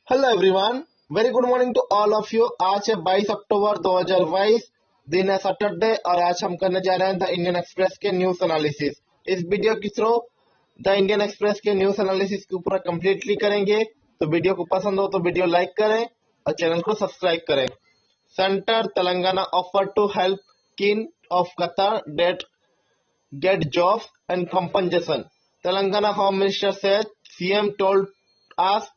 Hello everyone, very good morning to all of you. आज है 22 अक्टूबर 2022, दिन है सैटरडे और आज हम करने जा रहे हैं द इंडियन एक्सप्रेस के न्यूज एनालिसिस। इस वीडियो के थ्रू द इंडियन एक्सप्रेस के न्यूज एनालिसिस को पूरा कंप्लीटली करेंगे। तो वीडियो को पसंद हो तो वीडियो लाइक करें और चैनल को सब्सक्राइब करें। Centre Telangana offer to help kin of Qatar debt get jobs and compensation. Telangana Home Minister said CM told us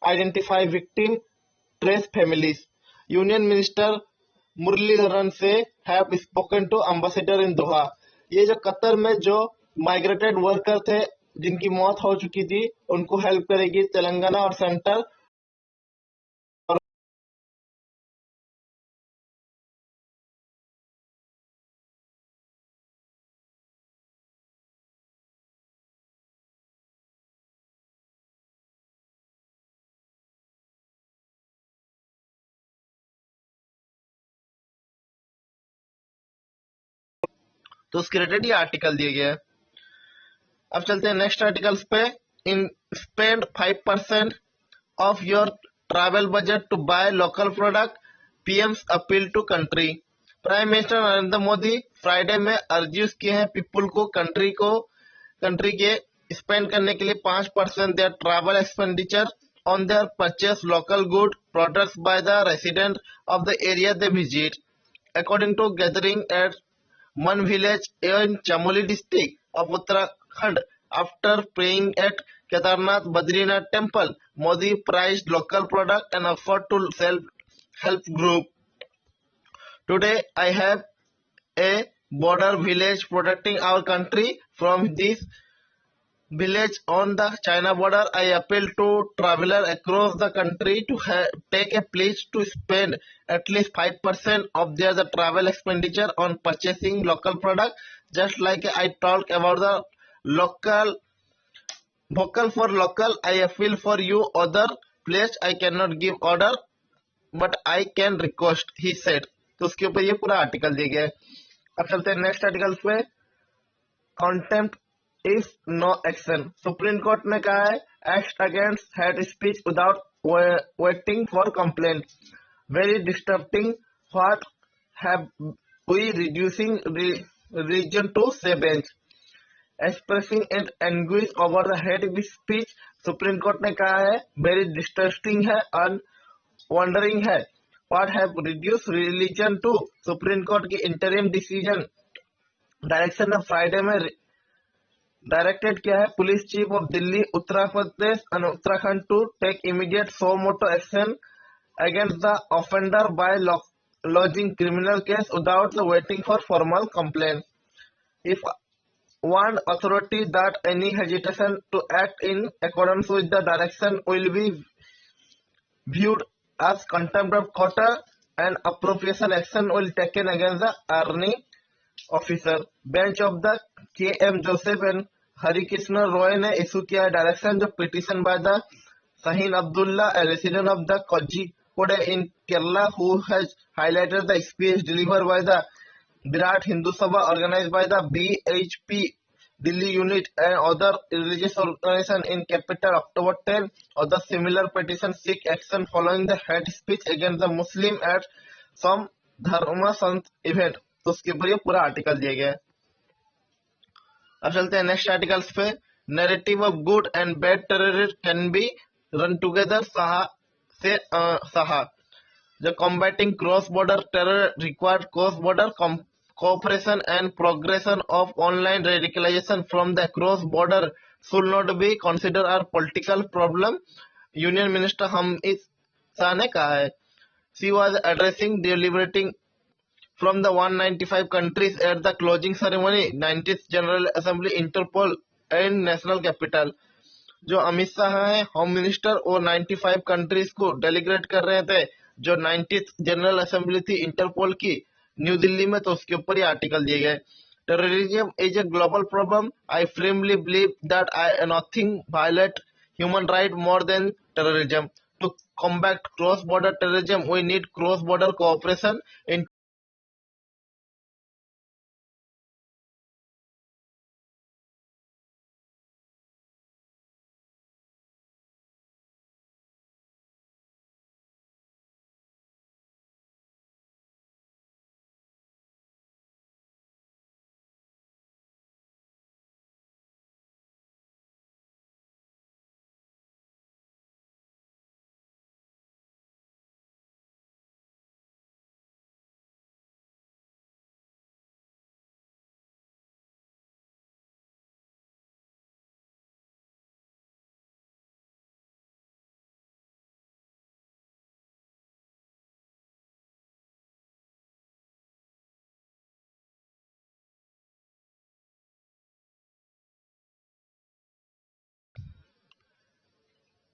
identify victim, trace families. Union Minister Muralidharan से have spoken to ambassador in Doha. ये जो Qatar में जो migrated worker थे जिनकी मौत हो चुकी थी उनको हेल्प करेगी तेलंगाना और सेंटर। तो उसके रिलेटेड ये आर्टिकल दिए गए हैं। अब चलते हैं नेक्स्ट आर्टिकल्स पे। इन spend 5% of your travel budget to buy local product, PM's appeal to country। Prime minister Narendra Modi Friday में अर्ज्यूज किए हैं पीपुल को कंट्री के स्पेंड करने के लिए 5% there travel expenditure on their purchase local good products by the resident of the area they visit, according to gathering at one village in Chamoli district of Uttarakhand. After praying at Kedarnath Badrinath temple, Modi praised local product and offered to self-help group. Today I have a border village protecting our country from this village on the China border. I appeal to travelers across the country to take a pledge to spend at least 5% of their travel expenditure on purchasing local product. Just like I talk about the local vocal for local, I appeal for you other place. I cannot give order but I can request, he said। तो उसके ऊपर ये पूरा article दिया गया है। अब चलते हैं नेक्स्ट आर्टिकल पे। contempt is no action। Supreme court ने कहा है act against hate speech without waiting for complaint very disturbing what have we reducing reason to say bench expressing and anguish over the hate speech. Supreme court ने कहा है very disturbing है और wondering है what have reduce religion to. Supreme court की interim decision direction of Friday में directed किया है police chief of Delhi Uttar Pradesh and Uttarakhand to take immediate suo moto action against the offender by lodging criminal case without waiting for formal complaint। If one authority that any hesitation to act in accordance with the direction will be viewed as contempt of court and appropriation action will taken against the earning officer. Bench of the K M. Joseph and Harikrishna Roy ने issue किया direction जो petition by the Sahin Abdullah, a resident of the Kozhikode in Kerala, who has highlighted the speech delivered by the Virat Hindu Sabha organized by the BHP Delhi unit and other religious organizations in capital October 10 or the similar petition seek action following the hate speech against the Muslim at some Dharma Sant event। तो उसके ऊपर ये पूरा article दिया गया है। अब चलते हैं नेक्स्ट आर्टिकल्स पे। Narrative of good and bad terrorist can be run together साहा जो combating cross border terror required cross border cooperation and progression of online radicalization from the cross border should not be considered a political problem, union minister Hamid Shah ने कहा है। She was addressing deliberating from the 195 countries at the closing ceremony 90th General Assembly Interpol and National Capital। जो अमित शाह है home minister और 95 countries को delegate कर रहे थे जो 90th जनरल असेंबली थी इंटरपोल की न्यू दिल्ली में। तो उसके ऊपर ये आर्टिकल दिए गए। Terrorism is a global problem, I firmly believe that nothing violate human right more than terrorism। To combat cross border terrorism we need cross border cooperation in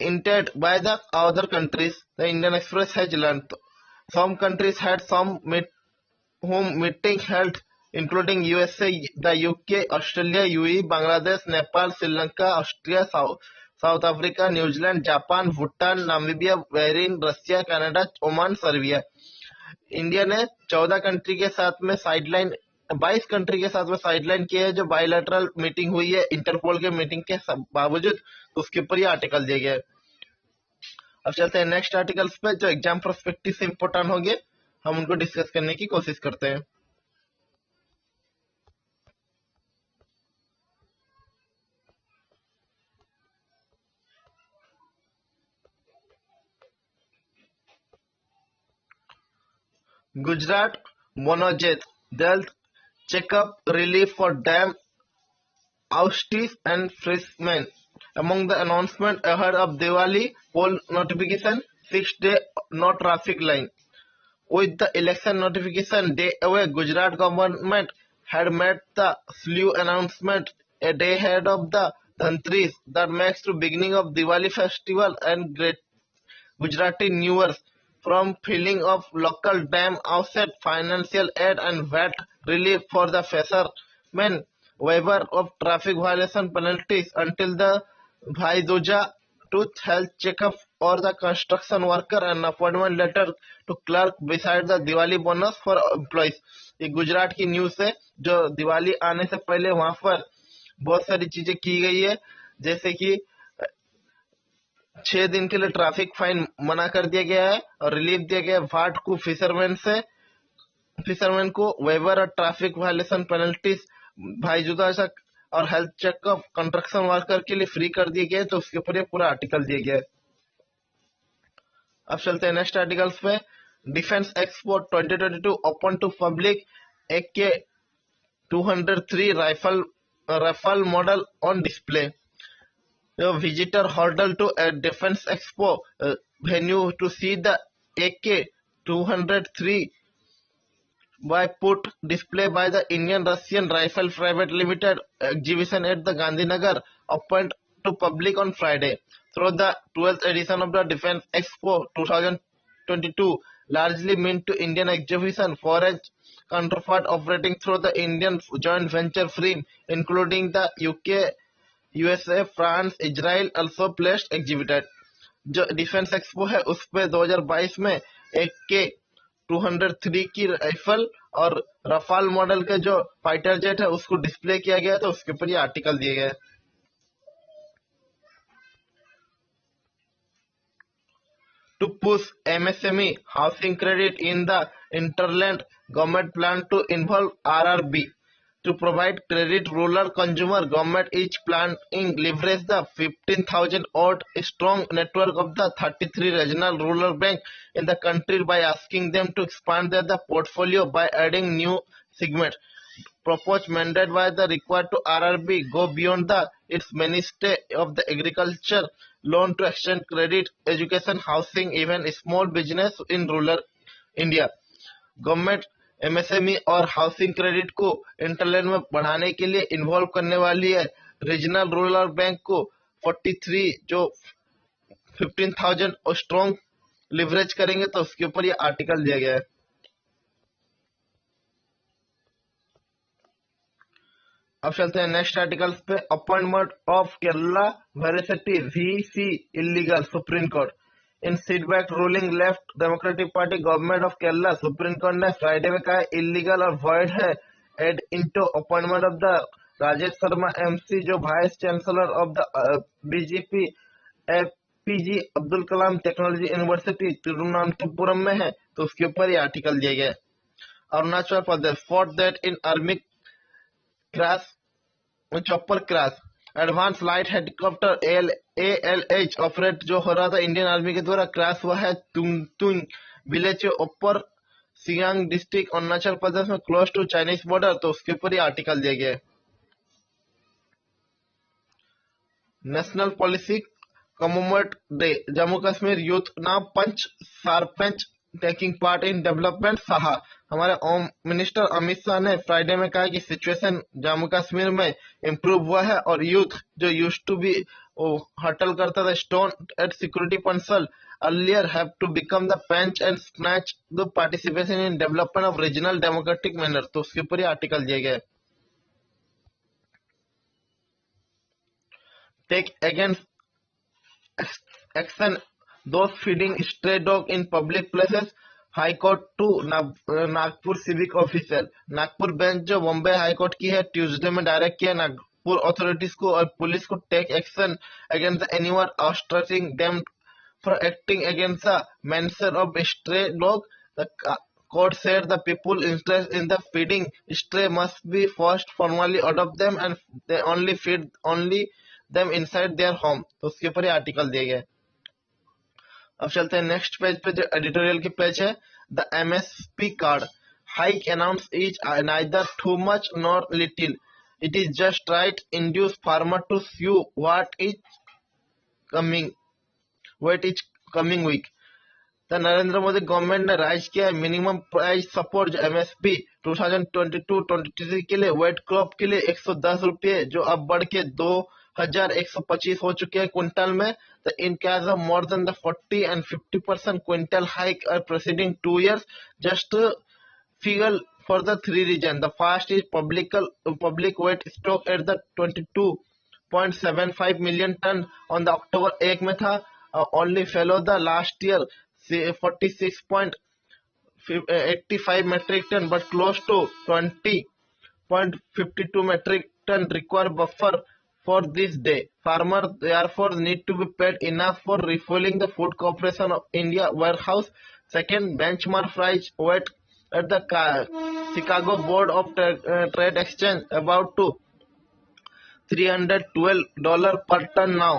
hinted by the other countries, the Indian Express has learned. Some countries had some whom meeting held, including USA, the UK, Australia, UAE, Bangladesh, Nepal, Sri Lanka, Austria, South Africa, New Zealand, Japan, Bhutan, Namibia, Bahrain, Russia, Canada, Oman, Serbia. India ने 14 country के साथ में sideline 22 country के साथ में sideline किया है, जो बायलैटरल मीटिंग हुई है इंटरपोल के मीटिंग के बावजूद, तो उसके ऊपर ये आर्टिकल दिया गया है। अब चलते हैं नेक्स्ट आर्टिकल्स पे जो एग्जाम प्रोस्पेक्टिव से इंपोर्टेंट होंगे, हम उनको डिस्कस करने की कोशिश करते हैं। Gujarat Monojet dealt checkup relief for dam outages and freshmen. Among the announcement ahead of Diwali, poll notification, 6-day no traffic line. With the election notification day away, Gujarat government had made the slew announcement a day ahead of the Dhantris that makes the beginning of Diwali festival and great Gujarati New Year, from filling of local dam offset financial aid and VAT relief for the fishermen, waiver of traffic violation penalties until the Bhai Duja, tooth health checkup or the construction worker, and appointment letter to clerk beside the Diwali bonus for employees। ये गुजरात की news है, जो दिवाली आने से पहले वहां पर बहुत सारी चीजें की गई है, जैसे कि 6 दिन के लिए ट्रैफिक फाइन मना कर दिया गया है और रिलीफ दिया गया है वाट को फिशरमैन को वेवर और ट्रैफिक वायलेशन पेनल्टीज भाईजुदा और हेल्थ चेकअप कंस्ट्रक्शन वर्कर के लिए फ्री कर दिए गए, तो उसके ऊपर ये पूरा आर्टिकल दिया गया है। अब चलते हैं नेक्स्ट आर्टिकल्स पे। Defence expo 2022 open to public, AK 203 rifle model on display. The visitor hurdle to a defense expo venue to see the AK 203 by put display by the Indian Russian Rifle Private Limited exhibition at the Gandhinagar opened to public on Friday. Through the 12th edition of the Defense Expo 2022, largely meant to Indian exhibition, foreign counterpart operating through the Indian joint venture firm, including the UK, USA, France, Israel also placed exhibited। जो defence expo है उस पे 2022 में AK 203 की rifle और Rafale model के जो fighter jet है उसको डिस्प्ले किया गया, तो उसके ऊपर ये आर्टिकल दिए गए। To push MSME housing credit in the hinterland, government plan to involve RRB. To provide credit rural consumer, government is planning leverage the 15,000 odd strong network of the 33 regional rural bank in the country by asking them to expand their portfolio by adding new segments. Proposed mandate by the required to RRB go beyond the its mainstay of the agriculture loan to extend credit, education, housing, even small business in rural India. Government MSME और housing credit को इंटरलैंड में बढ़ाने के लिए involve करने वाली है। Regional rural bank को 43 जो 15,000 और स्ट्रॉन्ग लिवरेज करेंगे, तो उसके ऊपर ये आर्टिकल दिया गया है। अब चलते हैं नेक्स्ट आर्टिकल्स पे। Appointment of Kerala varsity VC illegal, supreme court in setback ruling left democratic party government of Kerala. Supreme court ने फ्राइडे में कहा इलीगल और वॉइड है एड into appointment of the Rajesh Sharma MC, जो vice chancellor of the BJP APJ Abdul Kalam technology university Thiruvananthapuram में है, तो उसके ऊपर ये आर्टिकल दिया गया। Arunachal Pradesh for that in army crash chopper crash. Advance light helicopter ALH operate जो हो रहा था इंडियन आर्मी के द्वारा क्रैश हुआ है तुंग विलेज ऊपर सियांग डिस्ट्रिक्ट अरुणाचल प्रदेश में क्लोज टू चाइनीज बॉर्डर, तो उसके ऊपर ये आर्टिकल दिया गया है। National policy commemorate day, Jammu Kashmir youth now panch sarpanch taking part in development. Shah, हमारे होम मिनिस्टर अमित शाह ने फ्राइडे में कहा कि सिचुएशन जम्मू कश्मीर में इम्प्रूव हुआ है और यूथ जो यूज्ड टू बी वो हटल करता था, stone at security personnel earlier have to become the bench and snatch the participation in development of regional democratic manner। तो उसके ऊपर ही आर्टिकल दिया गया है। Take against action those feeding stray dog in public places। High court to Nagpur civic officer. Nagpur bench जो Bombay high court की है, ट्यूसडे में डायरेक्ट किया नागपुर अथॉरिटीज को और पुलिस को take action against anyone ostracising them for acting against the mention of stray dog। The court said the people interested in the feeding stray must be first formally adopt them and they only feed only them inside their home। तो उसके ऊपर ही article दिया गया है। अब चलते हैं नेक्स्ट पेज पे, जो एडिटोरियल की पेज है। The MSP card hike announce is neither too much nor little, it is just right induce farmer to sue what is coming wait is coming week. तो नरेंद्र मोदी गवर्नमेंट ने raise किया है minimum price support जो MSP 2022-23 के लिए wait crop के लिए 110 रुपये, जो अब बढ़ के 2125 हो चुके हैं क्विंटल में। तो in case of more than the 40 and 50% quintal hike are presiding 2 years। Just figure for the three region, the first is public weight stock at the 22.75 million ton on the October 1 में था, only follow the last year 46.85 metric ton but close to 20.52 metric ton require buffer for this day। Farmer therefore need to be paid enough for refueling the Food Corporation of India warehouse। Second, benchmark price weight at the Chicago Board of Trade Exchange about to $312 per ton now,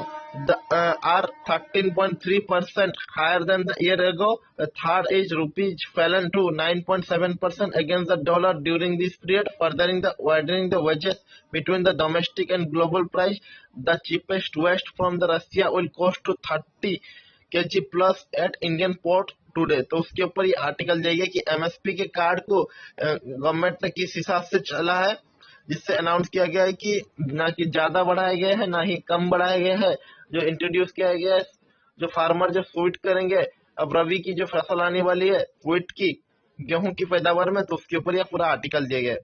are 13.3% higher than the year ago। The third is rupees fallen to 9.7% against the dollar during this period, furthering the widening the wedges between the domestic and global price। The cheapest waste from the Russia will cost to 30 kg plus at Indian port today. तो उसके ऊपर ये article जाइए कि MSP के card को government ने किस हिसाब से चला है, जिससे अनाउंस किया गया है कि ना कि ज्यादा बढ़ाया गया है ना ही कम बढ़ाया गया है। जो इंट्रोड्यूस किया गया है, जो फार्मर जो स्वीट करेंगे अब रवि की जो फसल आने वाली है स्वीट की गेहूं की पैदावार में, तो उसके ऊपर यह पूरा आर्टिकल दिया गया है।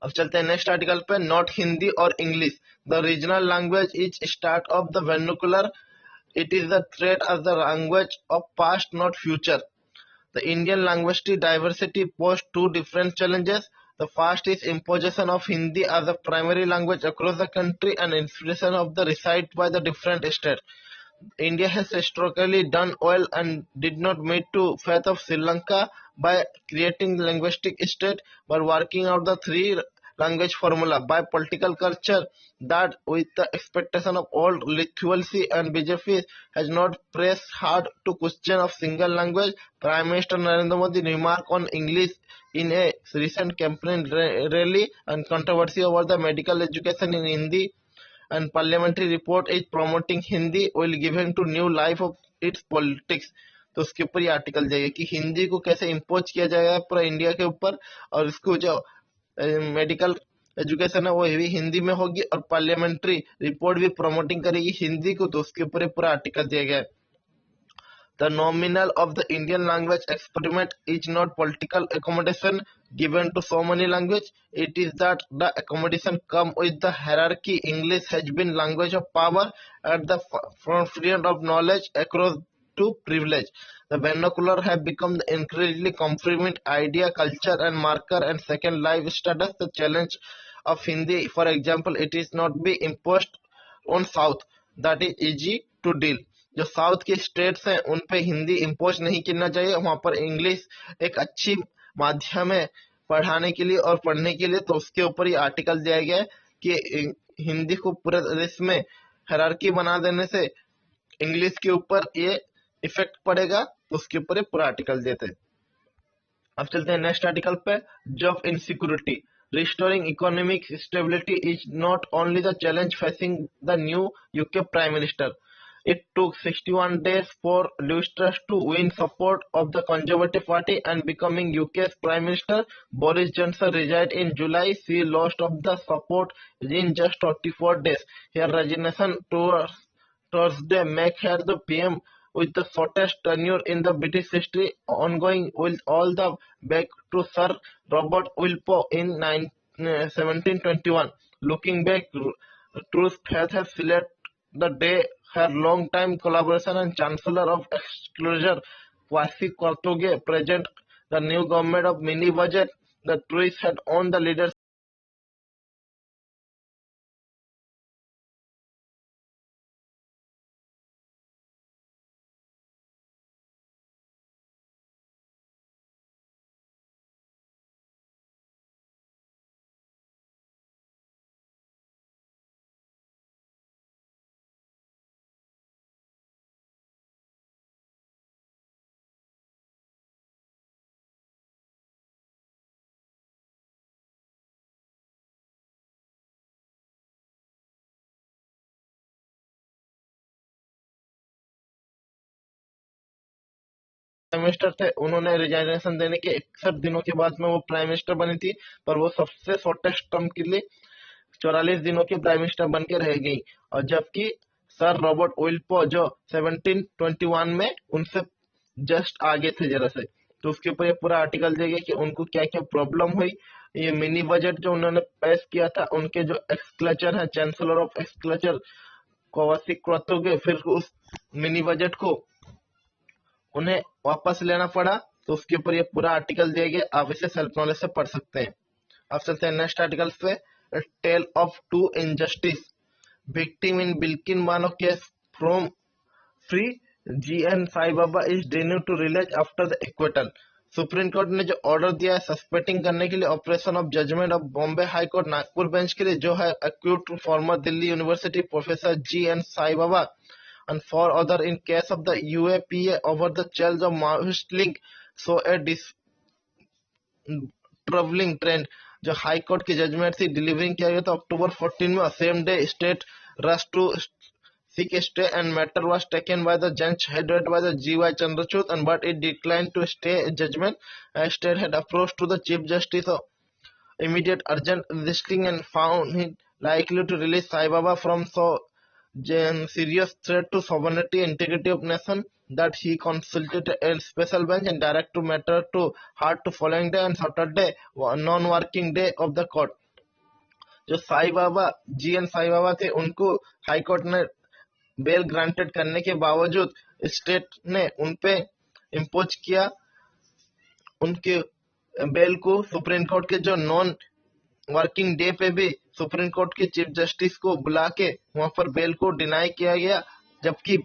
अब चलते हैं नेक्स्ट आर्टिकल पे। नॉट हिंदी और English the regional language is start of the vernacular, it is the threat as the language of past not future। The Indian linguistic diversity poses two different challenges। The first is imposition of Hindi as a primary language across the country and inspiration of the recite by the different states। India has historically done well and did not meet to faith of Sri Lanka by creating linguistic state, but working out the three language formula by political culture that with the expectation of all literacy and BJP has not pressed hard to question of single language। Prime Minister Narendra Modi remarked on English in a recent campaign rally and controversy over the medical education in Hindi and parliamentary report is promoting Hindi will giving to new life of its politics। तो उसके ऊपर ये article जाएगा कि हिंदी को कैसे impose किया जाएगा पूरा इंडिया के ऊपर, और इसको जो मेडिकल एजुकेशन है वो भी हिंदी में होगी और पार्लियामेंट्री रिपोर्ट भी प्रमोटिंग करेगी हिंदी को। तो उसके ऊपर पूरा आर्टिकल दिया गया है। The nominal of the Indian language experiment is not political accommodation given to so many language, it is that the accommodation come with the hierarchy। English has been language of power at the forefront of knowledge across to privilege। The vernacular have become the increasingly complement idea, culture and marker and second life status। The challenge of Hindi, for example, it is not be imposed on South, that is easy to deal। जो south के states हैं उन पे Hindi impose नहीं करना चाहिए, वहां पर इंग्लिश एक अच्छी माध्यम है पढ़ाने के लिए और पढ़ने के लिए। तो उसके ऊपर ही आर्टिकल दिया गया है कि हिंदी को पूरे देश में हायरार्की बना देने से इंग्लिश के ऊपर ये इफेक्ट पड़ेगा। तो उसके ऊपर ये पूरा आर्टिकल देते हैं। अब चलते हैं नेक्स्ट आर्टिकल पे। Job insecurity restoring economic stability is not only the challenge facing the new UK prime minister. It took 61 days for Liz Truss to win support of the Conservative Party and becoming UK's Prime Minister. Boris Johnson resigned in July. She lost of the support in just 44 days. Her resignation towards Thursday make her the PM with the shortest tenure in the British history, ongoing with all the back to Sir Robert Wilpo in 1721. Looking back, Truss has selected the day her long-time collaboration and Chancellor of Exclusion, Kwasi Kwartenge, present the new government of mini-budget. The Truss had on the leadership prime minister थे, उन्होंने resignation देने के 61 दिनों के बाद में वो prime minister बनी थी, पर वो सबसे शॉर्टेस्ट टर्म के लिए 44 दिनों की प्राइम मिनिस्टर बन के रह गई। और जबकि सर रॉबर्ट विल्पो जो 1721 में उनसे जस्ट आगे थे जरा से, तो उसके ऊपर ये पूरा आर्टिकल देगा कि उनको क्या क्या प्रॉब्लम हुई। ये मिनी बजट जो उन्होंने पेश किया था, उनके जो एक्सक्लचर है, चांसलर ऑफ एक्सक्लचर कवासी क्रोतोगे, फिर उस मिनी बजट को उन्हें वापस लेना पड़ा। तो उसके ऊपर ये पूरा आर्टिकल दिया गया, आप इसे सेल्फ नॉलेज से पढ़ सकते हैं। अब चलते हैं नेक्स्ट आर्टिकल पे, tale of two injustice, victim in Bilkin Mano case from free, GN Sai Baba is denied to release after the acquittal। Supreme court ने जो ऑर्डर दिया है सस्पेंडिंग करने के लिए operation of judgement of Bombay high court Nagpur bench के लिए, जो है acute former Delhi university professor GN Sai Baba and four other in case of the UAPA over the charge of Maoist link, so a travelling trend. जो high court की judgement थी delivering किया गया था अक्टूबर 14 में, same day state rush to seek stay and matter was taken by the bench headed by the G.Y. Chandrachud, and but it declined to stay judgment. State had approached to the Chief Justice of immediate urgent listing and found it likely to release Sai Baba from so serious threat to sovereignty and integrity of nation that he consulted a special bench and direct to matter to heart to following day and Saturday, non-working day of the court। जो Sai Baba GN Sai बाबा थे, उनको high court ने bell granted करने के बावजूद state ने उनपे impose किया उनके बेल को। सुप्रीम कोर्ट के जो नॉन वर्किंग डे पे भी सुप्रीम कोर्ट के चीफ जस्टिस को बुला के वहां पर बेल को डिनाई किया गया, जबकि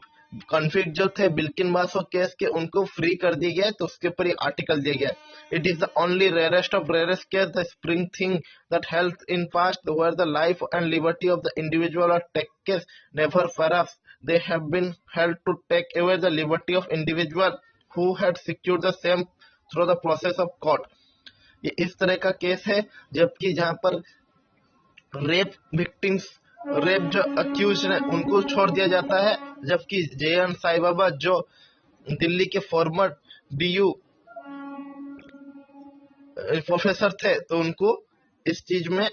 कॉन्फ्लिक्ट जो थे बिल्किन बासो केस के, उनको फ्री कर दिया गया। तो उसके ऊपर एक आर्टिकल दिया गया, it is the only rarest of rarest case the spring thing that health in past where the life and liberty of the individual are take case never perhaps they have been held to take away the liberty of individual who had secured the same through the process of court। ये इस तरह का case है जबकि जहां पर rape victims, rape जो accused है उनको छोड़ दिया जाता है, जबकि JN साई बाबा जो दिल्ली के फॉर्मर DU प्रोफेसर थे, तो उनको इस चीज में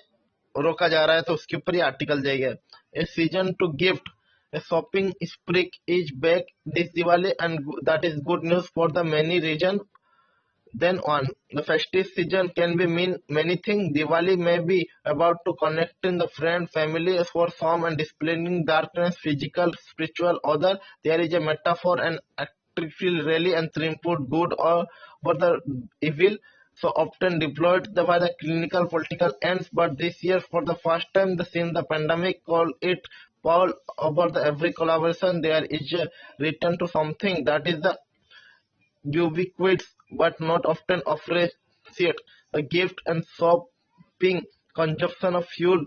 रोका जा रहा है। तो उसके ऊपर ये आर्टिकल दिया गया, a season to gift, a shopping spree is back this Diwali and that is good news for the many region than one। The festive season can be mean many things। Diwali may be about to connecting the friend, family for some and displaying darkness, physical, spiritual other। There is a metaphor and artificial really and triumphant good over the evil, so often deployed by the clinical political ends, but this year for the first time since the pandemic call it all over the every collaboration there is a return to something that is the ubiquitous but not often appreciated, the gift and shopping consumption of fuel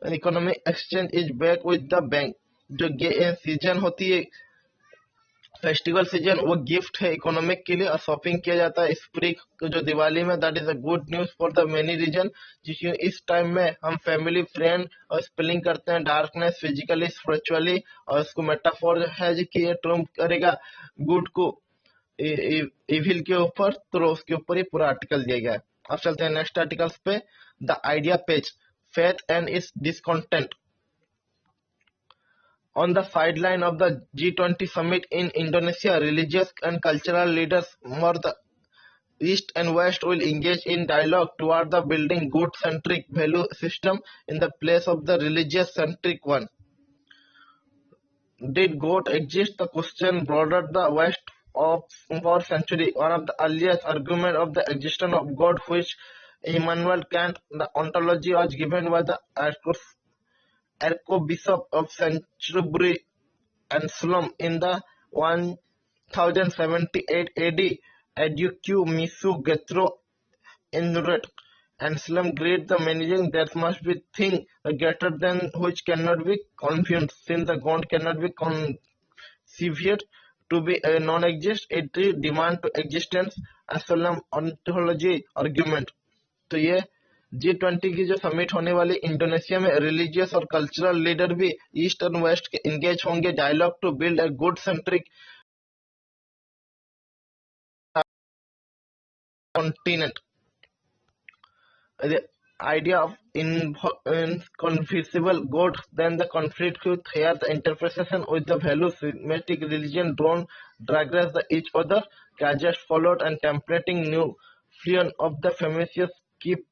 economic exchange is back with the bank। जो season होती है festival season वो gift है economic के लिए और shopping किया जाता है स्प्री जो दिवाली में। That is a good news for the many reason. जिसमें इस टाइम में हम फैमिली फ्रेंड और स्पेलिंग करते हैं डार्कनेस फिजिकली स्पिरिचुअली, और इसको मेटाफोर है जी कि ये ट्रम्प करेगा गुड को इविल के ऊपर, तो उसके ऊपर ही पूरा आर्टिकल दिया गया है। अब चलते हैं नेक्स्ट आर्टिकल्स पे। The idea page faith and it's discontent. On the sideline of the G20 summit in Indonesia, religious and cultural leaders from the East and West will engage in dialogue toward the building good-centric value system in the place of the religious-centric one. Did God exist? The question bordered the West for centuries. One of the earliest arguments of the existence of God, which Immanuel Kant, the ontology was given by the Archbishop of Canterbury Anselm in the 1078 AD, Eduque Misu Gethro Inuret. Anselm great the managing there must be thing greater than which cannot be confused, since the God cannot be conceived to be a non-exist, it demand to existence, Anselm ontology argument। तो ये G20 की जो summit होने वाली Indonesia में, religious और cultural leader भी east और वेस्ट के इंगेज होंगे dialogue to build a good centric continent. The idea of inconceivable God, then the conflict with here the interpretation with the value systematic religion drawn drag race the each other, gadgets followed and templating new fluent of the famous keep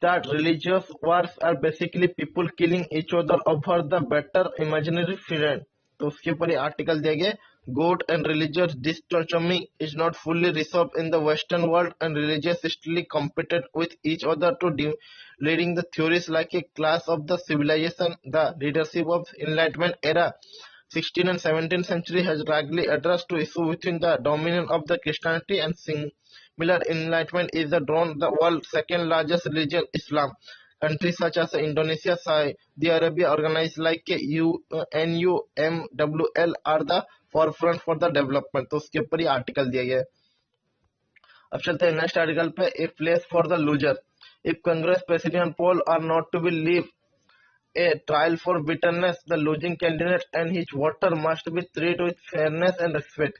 that religious wars are basically people killing each other over the better imaginary friend। तो उसके ऊपर ये article दिया गया। God and religious dichotomy is not fully resolved in the Western world, and religious still competed with each other to leading the theories like a class of the civilization. The leadership of Enlightenment era 16th and 17th century has largely addressed to issue within the dominion of the Christianity, and similar enlightenment is the drawn the world's second largest religion, Islam. Countries such as Indonesia, Saudi Arabia, organized like NUMWL are the forefront for the development। तो उसके ऊपर ही article दिया गया है। अब चलते हैं नेक्स्ट आर्टिकल पे। A place for the loser. If Congress president poll are not to be leave a trial for bitterness, the losing candidate and his voter must be treated with fairness and respect।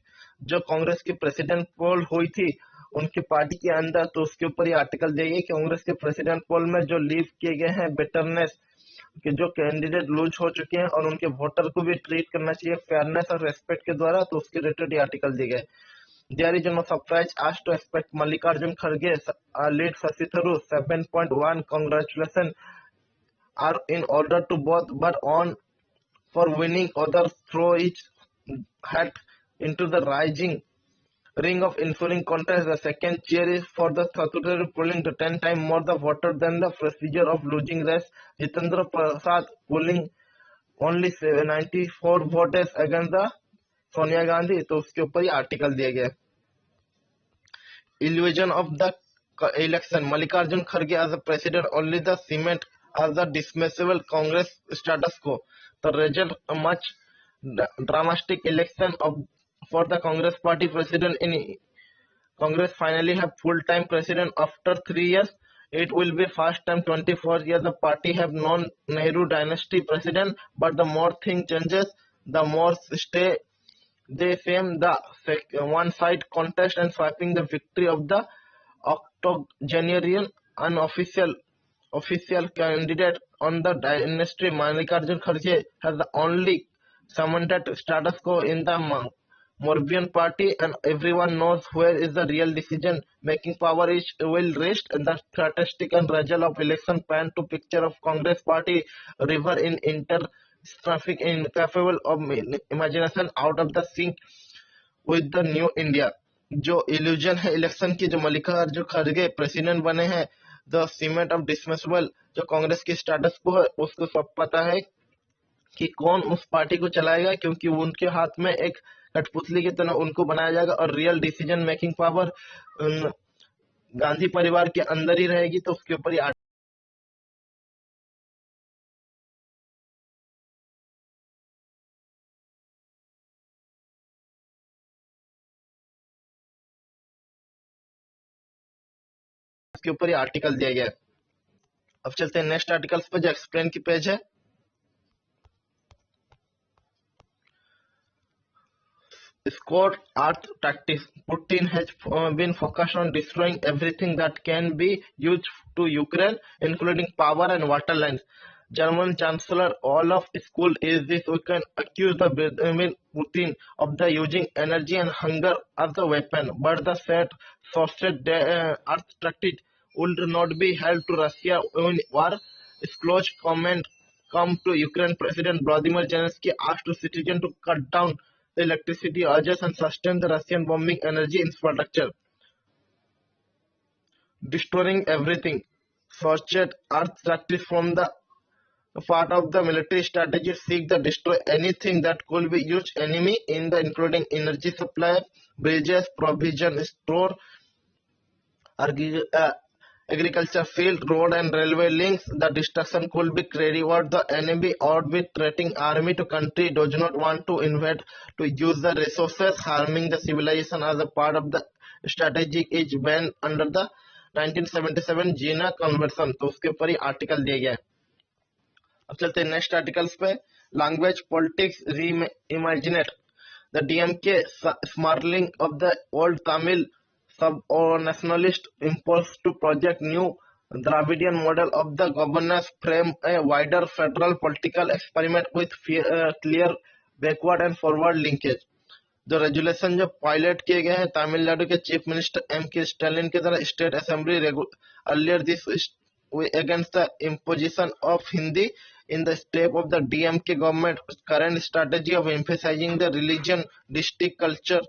जो कांग्रेस की president पोल हुई थी उनकी party के अंदर, तो उसके ऊपर ये आर्टिकल दिया गया कि कांग्रेस के प्रेसिडेंट पोल में जो लीव किए गए हैं बिटरनेस कि जो कैंडिडेट लूज हो चुके हैं और उनके वोटर को भी ट्रीट करना चाहिए फेयरनेस और रेस्पेक्ट के द्वारा, तो उसके रिलेटेड ये आर्टिकल दिए गए। There is no surprise as to expect Mallikarjun Kharge lead Shashi Tharoor 7.1 congratulations are in order to both, but on for winning others throw each hat into the rising ring of ensuing contest. The second cheer is for the statutory polling to 10 times more the voter than the procedure of losing race. Jitendra Prasad polling only 94 votes against the Sonia Gandhi. तो उसके ऊपर ही article दिया गया। Illusion of the election, Mallikarjun Kharge as a president only the cement as the dismissible Congress status quo. The result a much dramatic election for the Congress party president in Congress finally have full-time president after 3 years. It will be first time 24 years the party have non-Nehru dynasty president, but the more thing changes, the more stay they fame the one-side contest and swiping the victory of the octogenarian unofficial official candidate on the dynasty. Mallikarjun Kharge has the only cemented status quo in the Morbian party, and everyone knows where is the real decision making power is will rest. The statistic and result of election pan to picture of Congress party river in inter traffic incapable of imagination out of the sync with the new India. जो illusion है election की, जो मल्लिकार्जुन खड़गे president बने हैं, the cement of डिसमिसबल जो कांग्रेस की status को है, उसको सब पता है कि कौन उस पार्टी को चलाएगा, क्योंकि उनके हाथ में एक कठपुतली की तरह उनको बनाया जाएगा और real decision making power Gandhi परिवार के अंदर ही रहेगी। तो उसके ऊपर ही उसके ऊपर ये आर्टिकल दिया गया है। अब चलते हैं नेक्स्ट आर्टिकल्स पे जो एक्सप्लेन की पेज है। Score Earth tactics. Putin has been focused on destroying everything that can be used to Ukraine, including power and water lines. German Chancellor Olaf Scholz is this weekend accused the Vladimir Putin of the using energy and hunger as a weapon, but the said sources Earth tactics would not be held to Russia in war. Scholz comment come to Ukraine President Vladimir Zelensky asked citizens to cut down the electricity urges and sustain the Russian bombing energy infrastructure, destroying everything. Sorted Earth tactics from the part of the military strategy seek to destroy anything that could be used enemy in the including energy supply, bridges, provision, store, agri- uh, agriculture field, road and railway links. The destruction could be carried out the enemy or with threatening army to country does not want to invade to use the resources, harming the civilization as a part of the strategy is banned under the 1977 जीना conversion. तो उसके ऊपर ही article दिया गया है। अब चलते हैं नेक्स्ट आर्टिकल्स पे। लैंग्वेज पॉलिटिक्स री इमेजिनेट the DMK smarling of the old Tamil sub-nationalist impulse to project new Dravidian model of the governance frame a wider federal political experiment with clear backward and forward linkage। जो resolution जो pilot किए गए हैं तमिलनाडु के chief minister M के Stalin के द्वारा state assembly earlier this against the imposition of Hindi in the step of the DMK government current strategy of emphasizing the religion, district culture,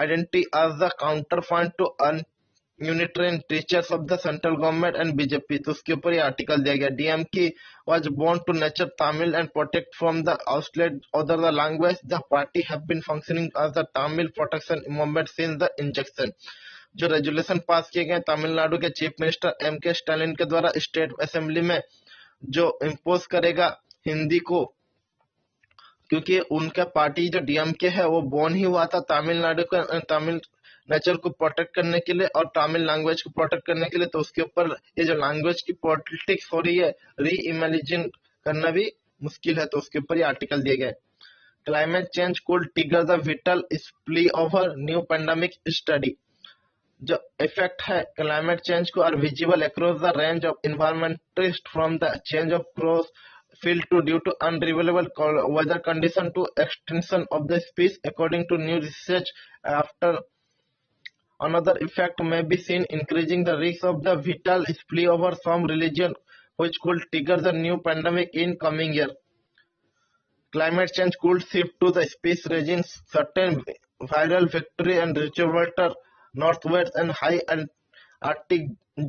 identity as the counterpoint to unitarian teachers of the central government and BJP। तो उसके ऊपर ये article दिया गया। DMK was born to nurture Tamil and protect from the outlet other the language. The party have been functioning as the Tamil protection movement since the injection। जो resolution पास किए गए तमिलनाडु के चीफ मिनिस्टर एम के Stalin के द्वारा state assembly में जो impose करेगा हिंदी को, क्योंकि उनका पार्टी जो डीएमके है वो बोर्न ही हुआ था तमिलनाडु का तमिल नेचर को प्रोटेक्ट करने के लिए और तमिल लैंग्वेज को प्रोटेक्ट करने के लिए। तो उसके ऊपर ये जो लैंग्वेज की पॉलिटिक्स हो रही है री इमेजिन करना भी मुश्किल है। तो उसके ऊपर ये आर्टिकल दिए गए। Climate change could trigger the vital spill of a new pandemic study. जो इफेक्ट है क्लाइमेट चेंज को are visible across the range of environmentalist from the change of cross field to due to unreliable weather condition to extinction of the species according to new research. After another effect may be seen increasing the risk of the vital spillover some religion which could trigger the new pandemic in coming year. Climate change could shift to the space regions certain viral vector and reservoir northwest and high and Arctic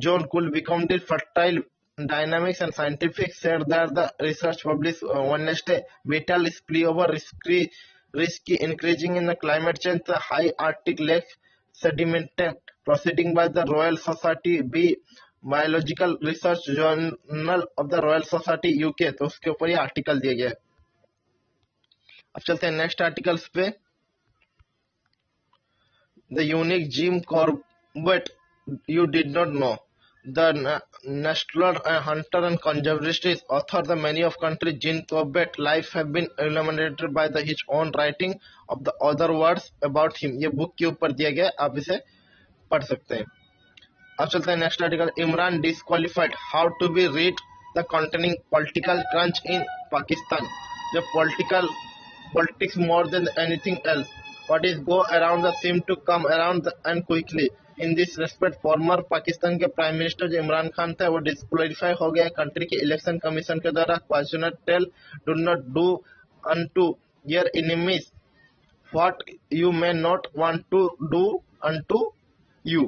zone could become the fertile dynamics and scientific said that the research published Wednesday vital spillover risky increasing in the climate change the high Arctic lake sediment proceeding by the Royal Society B Biological Research Journal of the Royal Society UK। तो उसके ऊपर ये article दिया गया है। अब चलते हैं नेक्स्ट आर्टिकल्स पे। The unique Jim Corbett you did not know. The national hunter and conservationist author the many of country Jim Corbett life have been illuminated by the his own writing of the other words about him। ये book के ऊपर दिया गया, आप इसे पढ़ सकते हैं। अब चलते हैं next article. Imran disqualified how to be read the containing political crunch in Pakistan. जो politics more than anything else. What is go around the seem to come around and quickly. In this respect, former Pakistan के prime minister जो इमरान खान थे वो disqualify हो गए country के election commission के द्वारा। Question tell do not do unto your enemies what you may not want to do unto you।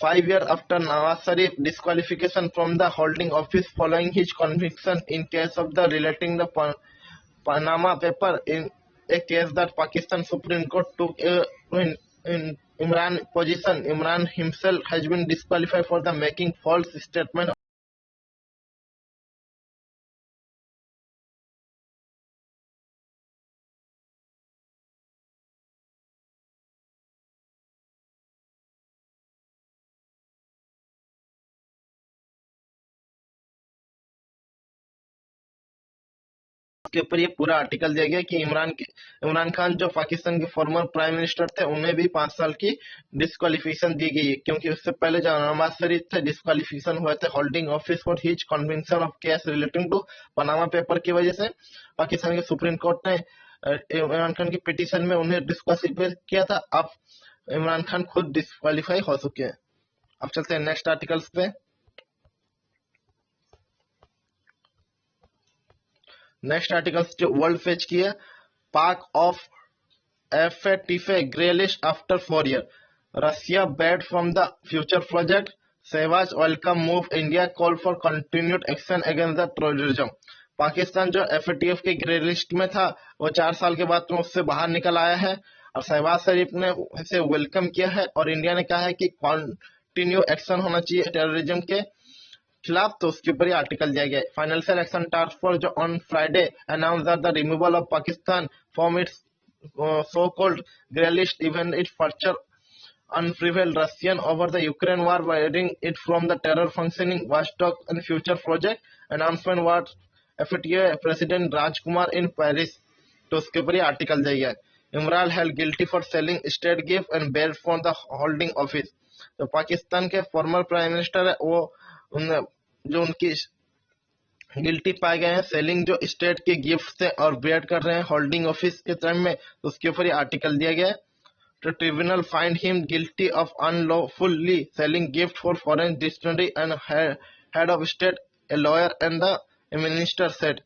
5 years after Nawaz Sharif disqualification from the holding office following his conviction in case of the relating the Panama paper in a case that Pakistan Supreme Court took in Imran position, Imran himself has been disqualified for the making false statement उसके ऊपर ये पूरा article दिया गया कि इमरान खान जो पाकिस्तान के farmer prime minister थे उन्हें भी 5 साल की डिस्क्वालिफिकेशन दी गई है, क्योंकि उससे पहले जो नवाज शरीफ थे डिस्क्वालिफिकेशन हुए थे holding office for his conviction of case relating to Panama paper की वजह से। पाकिस्तान के सुप्रीम कोर्ट ने इमरान खान की पिटीशन में उन्हें डिस्क्वालिफाई किया था। अब इमरान खान खुद डिस्क्वालीफाई हो चुके हैं। अब चलते हैं नेक्स्ट आर्टिकल्स पे। नेक्स्ट आर्टिकल्स जो वर्ल्ड फेज की है, पाक of FATF grey list after 4 years. Russia banned from the future project. Shehbaz welcome move. India call for continued action against the terrorism. Pakistan जो FATF के ग्रे लिस्ट में था वो 4 साल के बाद में उससे बाहर निकल आया है और शहबाज शरीफ ने इसे वेलकम किया है और इंडिया ने कहा है कि कंटिन्यू एक्शन होना चाहिए टेररिज्म के खिलाफ। तो उसके ऊपर ही आर्टिकल दिया गया है। फाइनेंशियल एक्शन टास्क फोर्स जो on Friday announce the removal of Pakistan from its so-called grey list even its further unprevailed Russian over the Ukraine war, barring it from the terror functioning watchdog and future project. Announcement was FATF President Rajkumar in Paris. तो उसके ऊपर ही article दिया गया है। Imran held guilty for selling state gift and belt for the holding office. तो पाकिस्तान के farmer prime minister है वो जो उनकी गिल्टी पाए गए हैं सेलिंग जो स्टेट के गिफ्ट थे और बेयर कर रहे हैं होल्डिंग ऑफिस के टाइम में। तो उसके ऊपर ही आर्टिकल दिया गया है। तो tribunal find him guilty of unlawfully selling gift for foreign distillery and head of state a lawyer and the minister said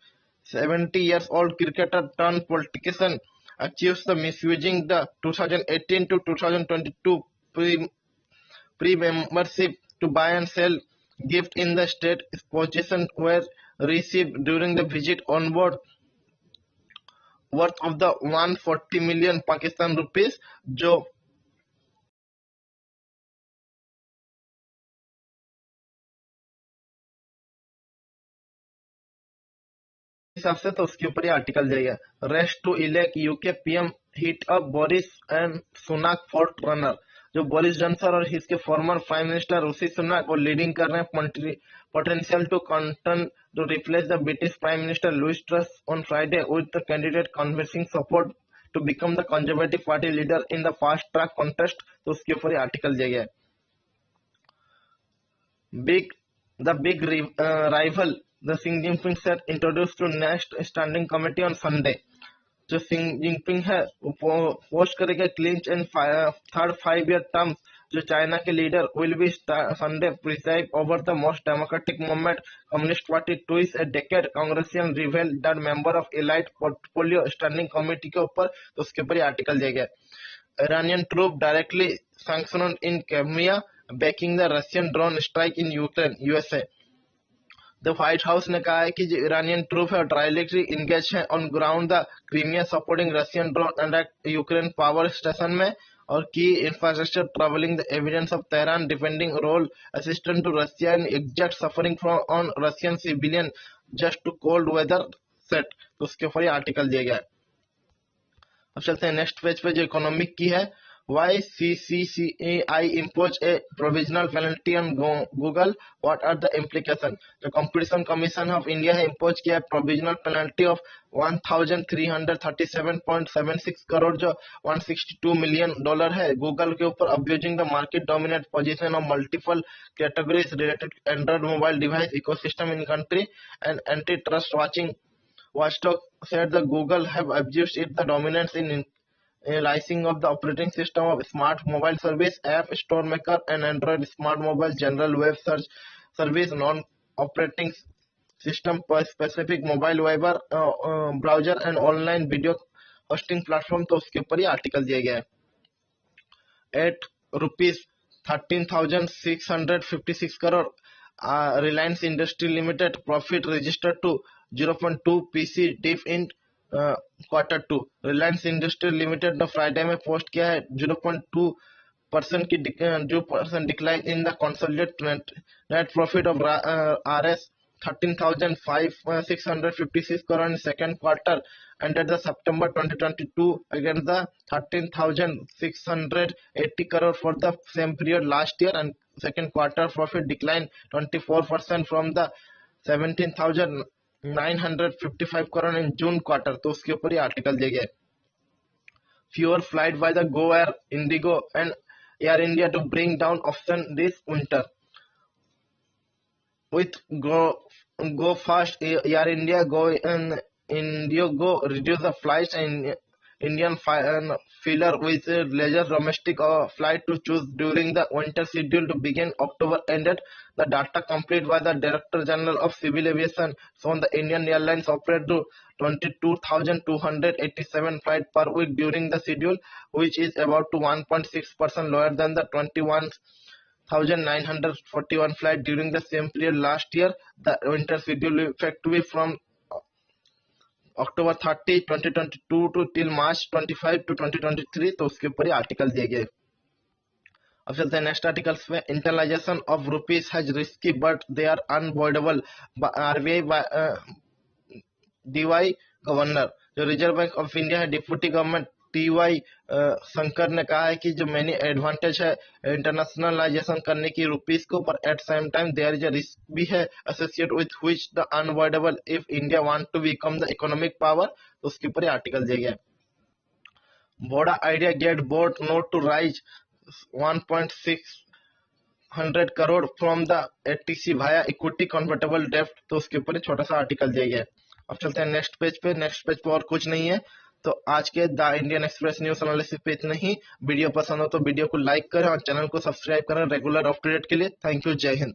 70 years old cricketer turned politician accused of misusing the 2018 to 2022 pre-membership to buy and sell gift in the state possession were received during the visit on board worth of the 140 million Pakistan rupees जो हिसाब से। तो उसके ऊपर ही article जाएगा। Race to elect UK PM hit up Boris and Sunak for runner. जो Boris Johnson और इसके former prime minister Rishi Sunak वो लीडिंग कर रहे हैं potential to contend to replace the British Prime Minister Liz Truss on Friday, with the candidate convincing support to become the Conservative Party leader in the fast-track contest। तो उसके ऊपर ही article दिया गया है। The big rival, the Xi Jinping said, introduced to next standing committee on Sunday। जो Singh Jinping है वो पोस्ट करेगा clinch and third 5 year term. जो चाइना के leader will be Sunday preside over the most democratic movement communist party twice a decade congressian reveal that member of elite portfolio standing committee के ऊपर। तो उसके ऊपर ही article दिया गया। Iranian troop directly sanctioned in Crimea backing the Russian drone strike in Ukraine USA. The White House ने कहा है कि जो इरानियन ट्रूप है डायरेक्टली इंगेज है on ground the Crimea supporting Russian drone attack Ukraine power station में और की infrastructure travelling the evidence of Tehran defending role assistant to Russia in exact suffering from on Russian civilian just to cold weather set. तो उसके ऊपर article दिया गया है। अब चलते हैं नेक्स्ट पेज पे जो इकोनॉमिक की है। Why CCCI impose a provisional penalty on Google? What are the implications? The Competition Commission of India है impose किया provisional penalty of 1,337.76 करोड़ जो $162 million है गूगल के ऊपर abusing the market dominant position of multiple categories related to Android mobile device ecosystem in country and antitrust watchdog said the Google have abused its the dominance in licensing of the operating system of smart mobile service, app store maker, and Android smart mobile general web search service, non-operating system specific mobile web browser and online video hosting platform। तो उसके ऊपर ही article दिया गया है। At ₹13,656 crore Reliance Industry Limited profit registered to 0.2 PC dip in Q2। Reliance industry limited ने Friday में post किया है 0.2% की decline in the consolidated net profit of RS 13,656 crore in second quarter ended the September 2022 against the 13,680 crore for the same period last year, and second quarter profit declined 24% from the 17,000 955 crore in June quarter, तो उसके ऊपर ये article दिया गया है। Fewer flight by the Go Air, Indigo and Air India to bring down option this winter. With Go Fast, Air India, Go and Indigo reduce the flights and Indian filler with leisure domestic flight to choose during the winter schedule to begin October ended. The data complete by the Director General of Civil Aviation shown the Indian Airlines operate to 22,287 flights per week during the schedule, which is about to 1.6% lower than the 21,941 flights during the same period last year. The winter schedule effectively from October 30, 2022 to till March 25 to 2023, तो उसके ऊपर ही article दिए गए। अब चलते हैं next articles में। Internalisation of rupees has risky but they are unavoidable, RBI D Y governor. जो रिजर्व बैंक ऑफ इंडिया है, डिप्टी गवर्नमेंट टीवाई शंकर ने कहा है कि जो मैनी एडवांटेज है इंटरनेशनलाइजेशन करने की रुपीस को, पर at same time there is a risk भी है associate with which the unavoidable if India want to become the economic power, तो उसके ऊपर आर्टिकल दिया गया। Voda Idea gets board nod to raise 1.600 crore from the ATC via equity convertible डेब्ट, तो उसके ऊपर छोटा सा आर्टिकल दिया गया है। अब चलते हैं नेक्स्ट पेज पे। नेक्स्ट पेज पे और कुछ नहीं है, तो आज के the Indian express news analysis पे इतना ही। वीडियो पसंद हो तो वीडियो को लाइक करें और चैनल को सब्सक्राइब करें रेगुलर अपडेट के लिए। थैंक यू, जय हिंद।